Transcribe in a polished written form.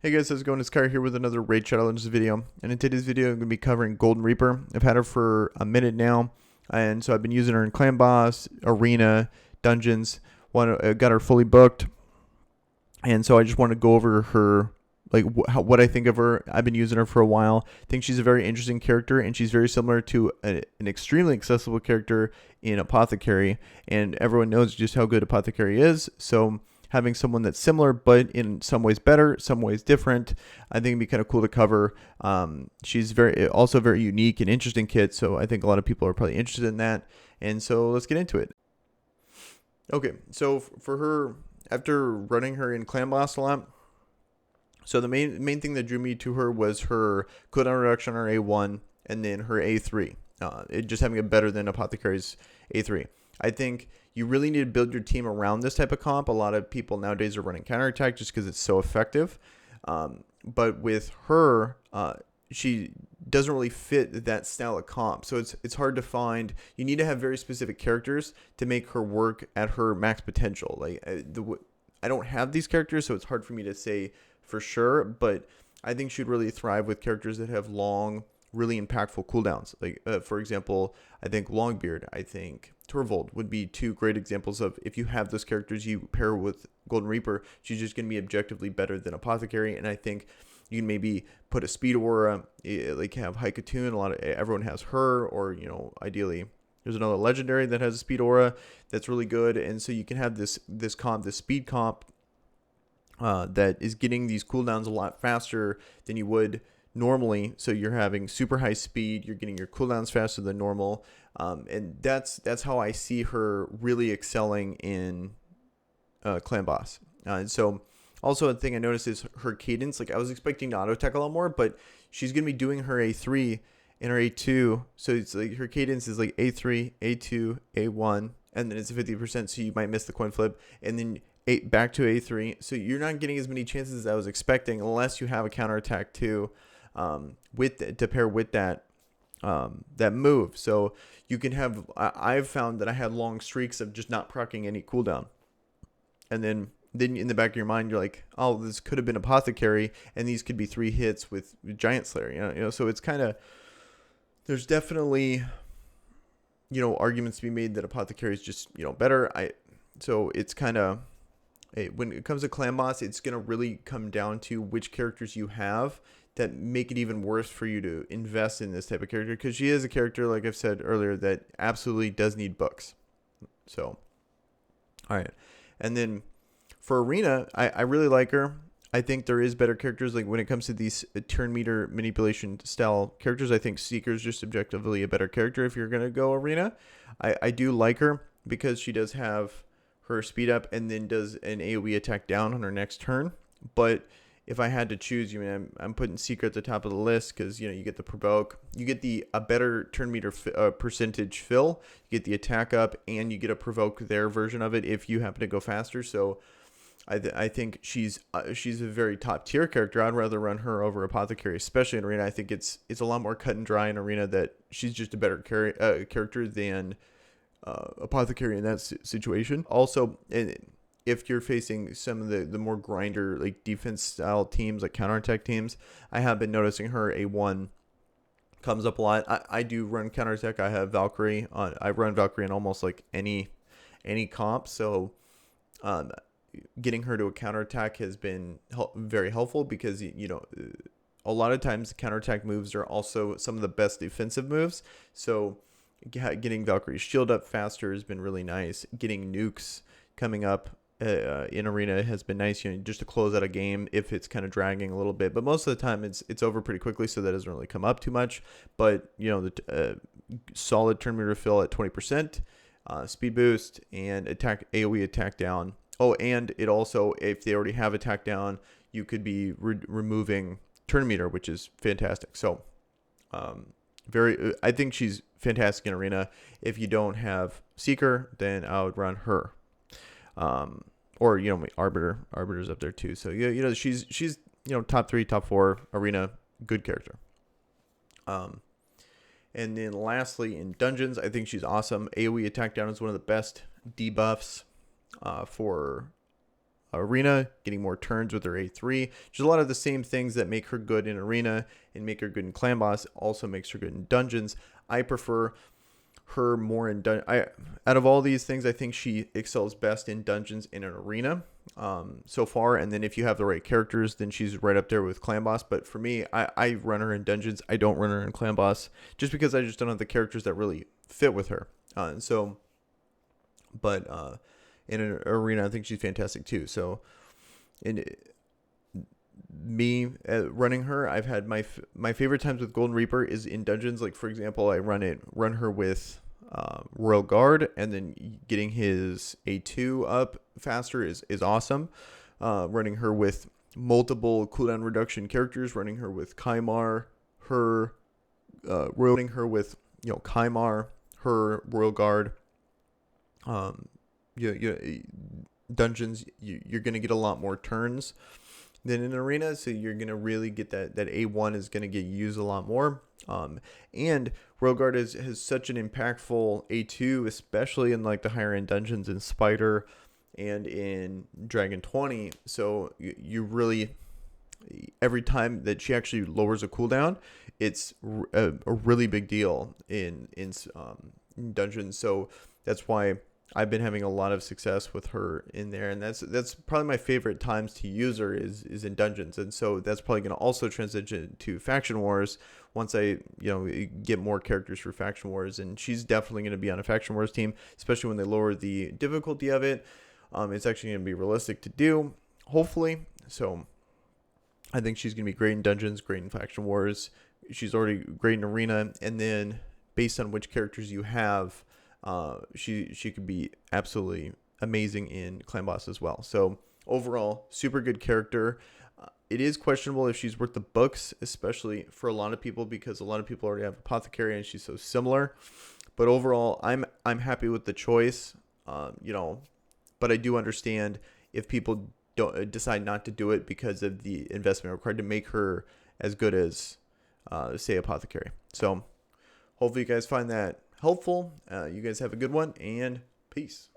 Hey guys, how's it going? It's Kire here with another Raid Challenges video. And in today's video, I'm going to be covering Golden Reaper. I've had her for a minute now, and so I've been using her in Clan Boss, Arena, Dungeons. Got her fully booked, and so I just want to go over her, like what I think of her. I've been using her for a while. I think she's a very interesting character, and she's very similar to an extremely accessible character in Apothecary, and everyone knows just how good Apothecary is. So having someone that's similar but in some ways better, some ways different, I think it'd be kind of cool to cover. She's also very unique and interesting kit, so I think a lot of people are probably interested in that. And so let's get into it. Okay, so for her, after running her in Clan Boss a lot, so the main thing that drew me to her was her cooldown reduction on her A1 and then her A3. It just having it better than Apothecary's A3. I think you really need to build your team around this type of comp. A lot of people nowadays are running counterattack just because it's so effective. But with her, she doesn't really fit that style of comp. So it's hard to find. You need to have very specific characters to make her work at her max potential. I don't have these characters, so it's hard for me to say for sure. But I think she'd really thrive with characters that have long, really impactful cooldowns. For example, I think Longbeard, I think Torvald would be two great examples of, if you have those characters you pair with Golden Reaper, she's just going to be objectively better than Apothecary. And I think you can maybe put a Speed Aura, like have Haikatoon. Everyone has her, or ideally there's another legendary that has a Speed Aura that's really good. And so you can have this speed comp that is getting these cooldowns a lot faster than you would normally. So you're having super high speed, you're getting your cooldowns faster than normal, and that's how I see her really excelling in Clan Boss. And so also a thing I noticed is her cadence. Like, I was expecting to auto attack a lot more, but she's gonna be doing her A3 and her A2, so it's like her cadence is like A3, A2, A1, and then it's 50%, so you might miss the coin flip, and then back to A3. So you're not getting as many chances as I was expecting, unless you have a counterattack too, to pair with that move. So you can have. I've found that I had long streaks of just not proccing any cooldown, and then in the back of your mind you're like, oh, this could have been Apothecary, and these could be 3 hits with Giant Slayer. So it's kind of, there's definitely arguments to be made that Apothecary is just better. So it's kind of, when it comes to Clan Boss, it's going to really come down to which characters you have that make it even worse for you to invest in this type of character, because she is a character, like I've said earlier, that absolutely does need books. So, all right. And then for Arena, I really like her. I think there is better characters. Like, when it comes to these turn meter manipulation style characters, I think Seeker's just objectively a better character if you're going to go Arena. I do like her because she does have her speed up and then does an AoE attack down on her next turn. But if I had to choose, I'm putting Seeker at the top of the list because you get the provoke, you get a better turn meter percentage fill, you get the attack up, and you get a provoke their version of it if you happen to go faster. So I think she's a very top tier character. I'd rather run her over Apothecary, especially in Arena. I think it's a lot more cut and dry in Arena that she's just a better character than Apothecary in that situation. Also, if you're facing some of the more grinder, like defense style teams, like counterattack teams, I have been noticing her A1 comes up a lot. I do run counterattack. I have Valkyrie on. I run Valkyrie in almost like any comp. So getting her to a counterattack has been very helpful, because a lot of times counterattack moves are also some of the best defensive moves. So getting Valkyrie's shield up faster has been really nice. Getting nukes coming up in Arena has been nice, just to close out a game if it's kind of dragging a little bit. But most of the time it's over pretty quickly, so that doesn't really come up too much. But the solid turn meter fill at 20%, speed boost, and AoE attack down. Oh, and it also, if they already have attack down, you could be removing turn meter, which is fantastic. So I think she's fantastic in Arena. If you don't have Seeker, then I would run her. Or Arbiter's up there too. So she's top 3, top 4 Arena, good character. And then lastly, in Dungeons, I think she's awesome. AoE attack down is one of the best debuffs for arena, getting more turns with her A3. Just a lot of the same things that make her good in arena and make her good in clan boss also makes her good in dungeons. I prefer her more in out of all these things, I think she excels best in dungeons and in arena so far. And then if you have the right characters, then she's right up there with clan boss. But for me, I run her in dungeons. I don't run her in clan boss just because I just don't have the characters that really fit with her. But in an arena, I think she's fantastic too. So in me running her, I've had my favorite times with Golden Reaper is in dungeons. Like for example, I run her with Royal Guard, and then getting his A2 up faster is awesome. Running her with multiple cooldown reduction characters, running her with Kymar, running her with Kymar, her Royal Guard. Dungeons, you're gonna get a lot more turns than in arena, so you're gonna really get that A1 is gonna get used a lot more. And Royal Guard has such an impactful A2, especially in like the higher end dungeons in Spider and in Dragon 20. So you really, every time that she actually lowers a cooldown, it's a really big deal in dungeons. So that's why I've been having a lot of success with her in there, and that's probably my favorite times to use her is in dungeons. And so that's probably going to also transition to faction wars once I get more characters for faction wars, and she's definitely going to be on a faction wars team, especially when they lower the difficulty of it. It's actually going to be realistic to do, hopefully. So I think she's going to be great in dungeons, great in faction wars. She's already great in arena, and then based on which characters you have, she could be absolutely amazing in clan boss as well. So overall, super good character. It is questionable if she's worth the books, especially for a lot of people, because a lot of people already have apothecary and she's so similar. But overall, I'm happy with the choice. But I do understand if people don't decide not to do it because of the investment required to make her as good as say apothecary. So hopefully you guys find that helpful. You guys have a good one, and peace.